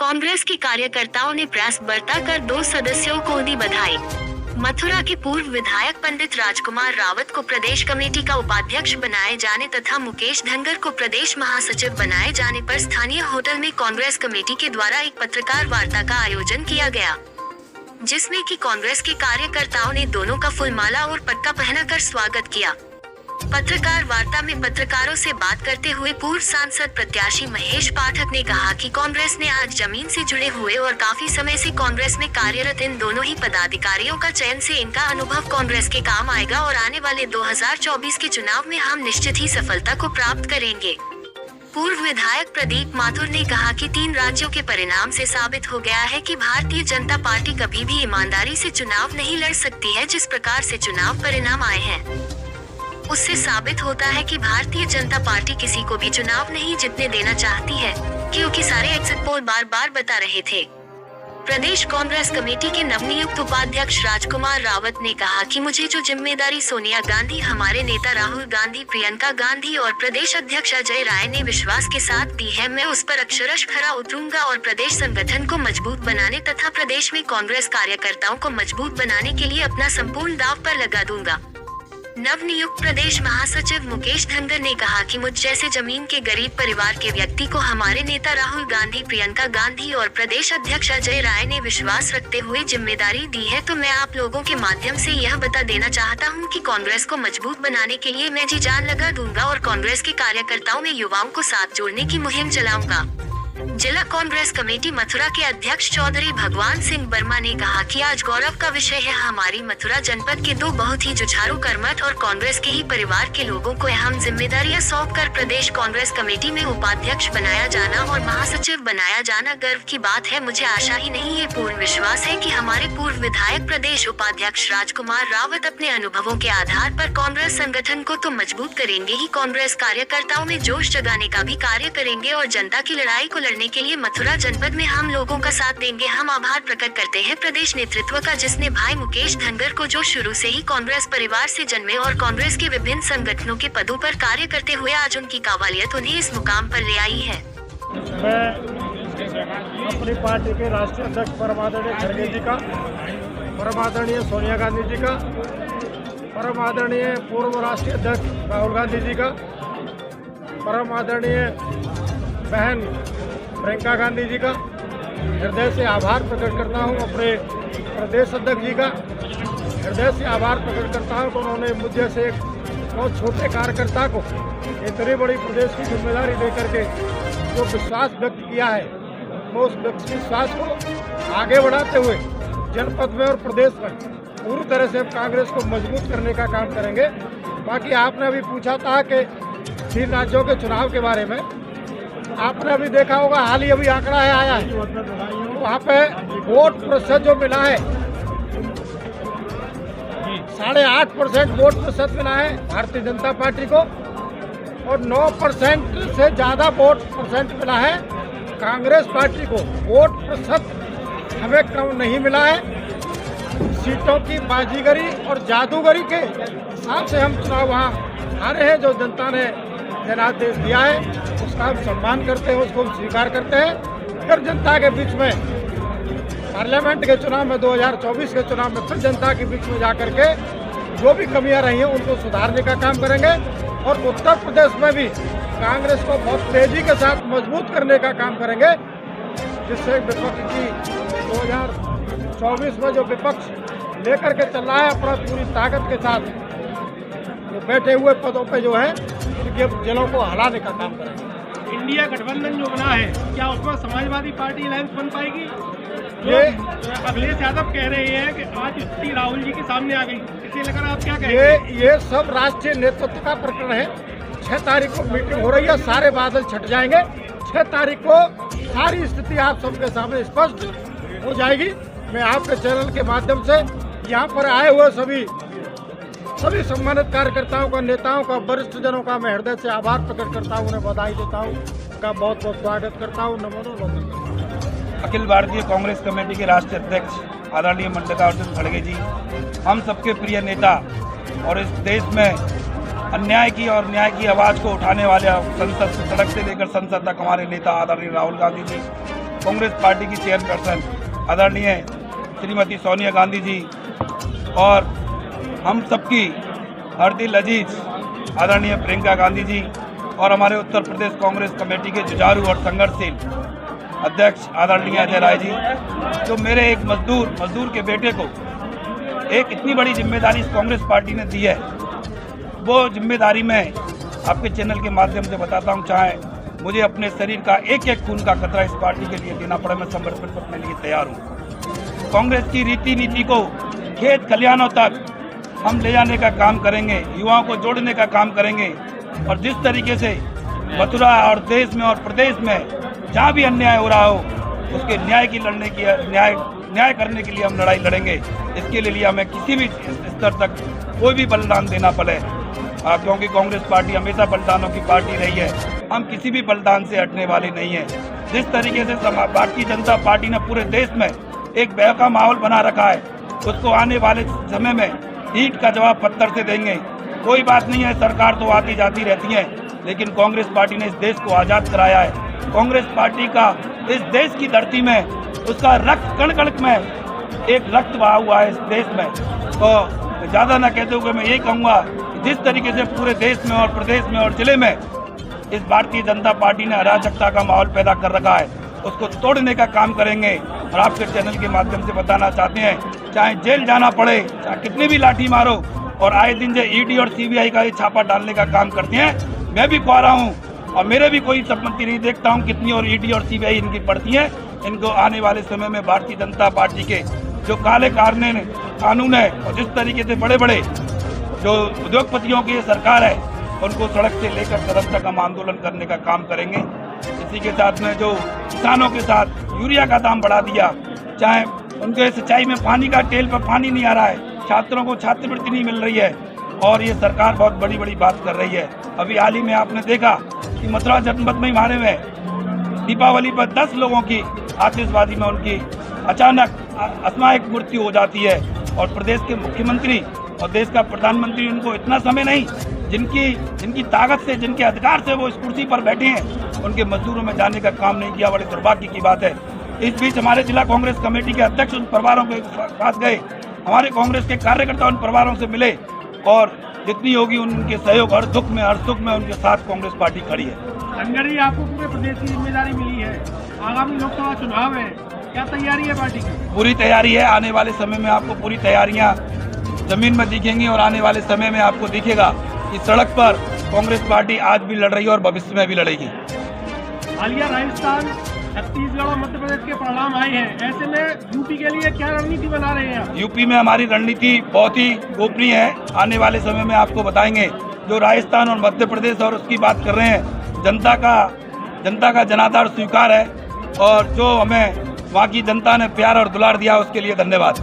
कांग्रेस के कार्यकर्ताओं ने प्रयास बरताकर 2 सदस्यों को दी बधाई। मथुरा के पूर्व विधायक पंडित राजकुमार रावत को प्रदेश कमेटी का उपाध्यक्ष बनाए जाने तथा मुकेश धनगर को प्रदेश महासचिव बनाए जाने पर स्थानीय होटल में कांग्रेस कमेटी के द्वारा एक पत्रकार वार्ता का आयोजन किया गया, जिसमें कि कांग्रेस के कार्यकर्ताओं ने दोनों का फूलमाला और पट्टा पहनाकर स्वागत किया। पत्रकार वार्ता में पत्रकारों से बात करते हुए पूर्व सांसद प्रत्याशी महेश पाठक ने कहा कि कांग्रेस ने आज जमीन से जुड़े हुए और काफी समय से कांग्रेस में कार्यरत इन दोनों ही पदाधिकारियों का चयन से इनका अनुभव कांग्रेस के काम आएगा और आने वाले 2024 के चुनाव में हम निश्चित ही सफलता को प्राप्त करेंगे। पूर्व विधायक प्रदीप माथुर ने कहा कि 3 राज्यों के परिणाम से साबित हो गया है कि भारतीय जनता पार्टी कभी भी ईमानदारी से चुनाव नहीं लड़ सकती है। जिस प्रकार से चुनाव परिणाम आए हैं उससे साबित होता है कि भारतीय जनता पार्टी किसी को भी चुनाव नहीं जीतने देना चाहती है, क्योंकि सारे एग्जिट पोल बार बार बता रहे थे। प्रदेश कांग्रेस कमेटी के नवनियुक्त उपाध्यक्ष राजकुमार रावत ने कहा कि मुझे जो जिम्मेदारी सोनिया गांधी, हमारे नेता राहुल गांधी, प्रियंका गांधी और प्रदेश अध्यक्ष अजय राय ने विश्वास के साथ दी है, मैं उस पर अक्षरशः खरा उतरूंगा और प्रदेश संगठन को मजबूत बनाने तथा प्रदेश में कांग्रेस कार्यकर्ताओं को मजबूत बनाने के लिए अपना संपूर्ण दांव पर लगा दूंगा। नवनियुक्त प्रदेश महासचिव मुकेश धनगर ने कहा कि मुझ जैसे जमीन के गरीब परिवार के व्यक्ति को हमारे नेता राहुल गांधी, प्रियंका गांधी और प्रदेश अध्यक्ष अजय राय ने विश्वास रखते हुए जिम्मेदारी दी है, तो मैं आप लोगों के माध्यम से यह बता देना चाहता हूं कि कांग्रेस को मजबूत बनाने के लिए मैं जी जान लगा दूंगा और कांग्रेस के कार्यकर्ताओं में युवाओं को साथ जोड़ने की मुहिम चलाऊंगा। जिला कांग्रेस कमेटी मथुरा के अध्यक्ष चौधरी भगवान सिंह वर्मा ने कहा कि आज गौरव का विषय है हमारी मथुरा जनपद के 2 बहुत ही जुझारू कर्मठ और कांग्रेस के ही परिवार के लोगों को अहम जिम्मेदारियां सौंपकर प्रदेश कांग्रेस कमेटी में उपाध्यक्ष बनाया जाना और महासचिव बनाया जाना गर्व की बात है। मुझे आशा ही नहीं ये पूर्ण विश्वास है कि हमारे पूर्व विधायक प्रदेश उपाध्यक्ष राजकुमार रावत अपने अनुभवों के आधार पर कांग्रेस संगठन को तो मजबूत करेंगे ही, कांग्रेस कार्यकर्ताओं में जोश जगाने का भी कार्य करेंगे और जनता की लड़ाई को लड़ने के लिए मथुरा जनपद में हम लोगों का साथ देंगे। हम आभार प्रकट करते हैं प्रदेश नेतृत्व का, जिसने भाई मुकेश धनगर को, जो शुरू से ही कांग्रेस परिवार से जन्मे और कांग्रेस के विभिन्न संगठनों के पदों पर कार्य करते हुए आज उनकी काबिलियत उन्हें इस मुकाम पर ले आई है। मैं अपनी पार्टी के राष्ट्रीय अध्यक्ष परम आदरणीय खड़गे जी का, परम आदरणीय सोनिया गांधी जी का, परम आदरणीय पूर्व राष्ट्रीय अध्यक्ष राहुल गांधी जी का, परम आदरणीय बहन प्रियंका गांधी जी का हृदय से आभार प्रकट करता हूं। अपने प्रदेश अध्यक्ष जी का हृदय से आभार प्रकट करता हूं कि उन्होंने मुझे से एक बहुत छोटे कार्यकर्ता को इतनी बड़ी प्रदेश की जिम्मेदारी दे करके जो विश्वास व्यक्त किया है, वो उस विश्वास को आगे बढ़ाते हुए जनपद में और प्रदेश में पूरी तरह से हम कांग्रेस को मजबूत करने का काम करेंगे। बाकी आपने अभी पूछा था कि 3 राज्यों के चुनाव के बारे में, आपने अभी देखा होगा हाल ही अभी आंकड़ा है आया है, वहाँ पे वोट प्रतिशत जो मिला है 8.5% वोट प्रतिशत मिला है भारतीय जनता पार्टी को और 9% से ज़्यादा वोट परसेंट मिला है कांग्रेस पार्टी को। वोट प्रतिशत हमें कम नहीं मिला है। सीटों की बाजीगरी और जादूगरी के हिसाब से हम चुनाव वहाँ हारे हैं। जो जनता ने जनादेश दिया है उसका हम सम्मान करते हैं, उसको हम स्वीकार करते हैं। फिर जनता के बीच में पार्लियामेंट के चुनाव में 2024 के चुनाव में फिर जनता के बीच में जाकर के जो भी कमियां रही हैं उनको सुधारने का काम करेंगे और उत्तर प्रदेश में भी कांग्रेस को बहुत तेजी के साथ मजबूत करने का काम करेंगे, जिससे विपक्ष की 2024 में जो विपक्ष लेकर के चल रहा है अपना पूरी ताकत के साथ, जो बैठे हुए पदों पे जो है उनके जिलों को हराने का काम करेंगे। इंडिया गठबंधन जो बना है, क्या उसमें समाजवादी पार्टी अलायंस बन पाएगी? ये अखिलेश यादव कह रहे हैं कि आज स्थिति राहुल जी के सामने आ गई, इसे लेकर आप क्या कहेंगे? ये सब राष्ट्रीय नेतृत्व का प्रकरण है। 6 तारीख को मीटिंग हो रही है, सारे बादल छट जाएंगे। 6 तारीख को सारी स्थिति आप सबके सामने स्पष्ट हो जाएगी। मैं आपके चैनल के माध्यम से यहाँ पर आए हुए सभी सम्मानित कार्यकर्ताओं का, नेताओं का, वरिष्ठ जनों का मैं हृदय से आभार प्रकट करता हूँ, उन्हें बधाई देता हूँ, उनका बहुत बहुत स्वागत करता हूँ। नमो नमः। अखिल भारतीय कांग्रेस कमेटी के राष्ट्रीय अध्यक्ष आदरणीय मल्लिकार्जुन खड़गे जी, हम सबके प्रिय नेता और इस देश में अन्याय की और न्याय की आवाज़ को उठाने वाले संसद से, सड़क से लेकर संसद तक हमारे नेता आदरणीय राहुल गांधी जी, कांग्रेस पार्टी की चेयरपर्सन आदरणीय श्रीमती सोनिया गांधी जी और हम सबकी हर दिल अजीज आदरणीय प्रियंका गांधी जी और हमारे उत्तर प्रदेश कांग्रेस कमेटी के जुझारू और संघर्षशील अध्यक्ष आदरणीय अजय राय जी, जो मेरे एक मजदूर के बेटे को एक इतनी बड़ी जिम्मेदारी इस कांग्रेस पार्टी ने दी है, वो जिम्मेदारी मैं आपके चैनल के माध्यम से बताता हूँ। चाहे मुझे अपने शरीर का एक एक खून का कतरा इस पार्टी के लिए देना पड़े, मैं समर्पण करने के लिए तैयार हूँ। कांग्रेस की रीति नीति को खेत खलिहानों तक हम ले जाने का काम करेंगे, युवाओं को जोड़ने का काम करेंगे और जिस तरीके से मथुरा और देश में और प्रदेश में जहाँ भी अन्याय हो रहा हो उसके न्याय करने के लिए हम लड़ाई लड़ेंगे। इसके लिए हमें किसी भी स्तर तक कोई भी बलिदान देना पड़े, क्योंकि कांग्रेस पार्टी हमेशा बलिदानों की पार्टी रही है। हम किसी भी बलिदान से हटने वाले नहीं हैं। जिस तरीके से भारतीय जनता पार्टी ने पूरे देश में एक भय का माहौल बना रखा है, उसको आने वाले समय में ईंट का जवाब पत्थर से देंगे। कोई बात नहीं है, सरकार तो आती जाती रहती है, लेकिन कांग्रेस पार्टी ने इस देश को आज़ाद कराया है। कांग्रेस पार्टी का इस देश की धरती में उसका रक्त कण कण में एक रक्त बहा हुआ है इस देश में। तो ज़्यादा न कहते हुए मैं यही कहूँगा, जिस तरीके से पूरे देश में और प्रदेश में और जिले में इस भारतीय जनता पार्टी ने अराजकता का माहौल पैदा कर रखा है, उसको तोड़ने का काम करेंगे। और आपके चैनल के माध्यम से बताना चाहते हैं, चाहे जेल जाना पड़े, चाहे कितनी भी लाठी मारो, और आए दिन जो ईडी और सीबीआई का ये छापा डालने का काम करते हैं, मैं भी खुआरा हूँ और मेरे भी कोई संपत्ति नहीं देखता हूँ कितनी और ईडी और सीबीआई इनकी पड़ती है। इनको आने वाले समय में भारतीय जनता पार्टी के जो काले कानून है और जिस तरीके से बड़े बड़े जो उद्योगपतियों की सरकार है, उनको सड़क से लेकर सड़क तक हम आंदोलन करने का काम करेंगे। इसी के साथ में जो किसानों के साथ यूरिया का दाम बढ़ा दिया, चाहे उनके सिंचाई में पानी का टेल पर पानी नहीं आ रहा है, छात्रों को छात्रवृत्ति नहीं मिल रही है, और ये सरकार बहुत बड़ी बड़ी बात कर रही है। अभी हाल ही में आपने देखा कि मथुरा जनपद में मारे में दीपावली पर 10 लोगों की आतिशबाजी में उनकी अचानक असामयिक मृत्यु हो जाती है, और प्रदेश के मुख्यमंत्री और देश का प्रधानमंत्री उनको इतना समय नहीं, जिनकी ताकत से, जिनके अधिकार से वो इस कुर्सी पर बैठे हैं, उनके मजदूरों में जाने का काम नहीं किया। बड़े दुर्भाग्य की बात है। इस बीच हमारे जिला कांग्रेस कमेटी के अध्यक्ष उन परिवारों के पास गए, हमारे कांग्रेस के कार्यकर्ता उन परिवारों से मिले, और जितनी होगी उनके सहयोग, हर दुख में हर सुख में उनके साथ कांग्रेस पार्टी खड़ी है। धनगर जी, आपको पूरे प्रदेश की जिम्मेदारी मिली है, आगामी लोकसभा चुनाव है, क्या तैयारी है पार्टी की? पूरी तैयारी है। आने वाले समय में आपको पूरी तैयारियां जमीन में दिखेंगी, और आने वाले समय में आपको दिखेगा कि सड़क पर कांग्रेस पार्टी आज भी लड़ रही है और भविष्य में भी लड़ेगी। हालिया राजस्थान, छत्तीसगढ़ और मध्य प्रदेश के परिणाम आए हैं, ऐसे में यूपी के लिए क्या रणनीति बना रहे हैं आप? यूपी में हमारी रणनीति बहुत ही गोपनीय है, आने वाले समय में आपको बताएंगे। जो राजस्थान और मध्य प्रदेश और उसकी बात कर रहे हैं, जनता का जनाधार स्वीकार है, और जो हमें वहाँ की जनता ने प्यार और दुलार दिया उसके लिए धन्यवाद।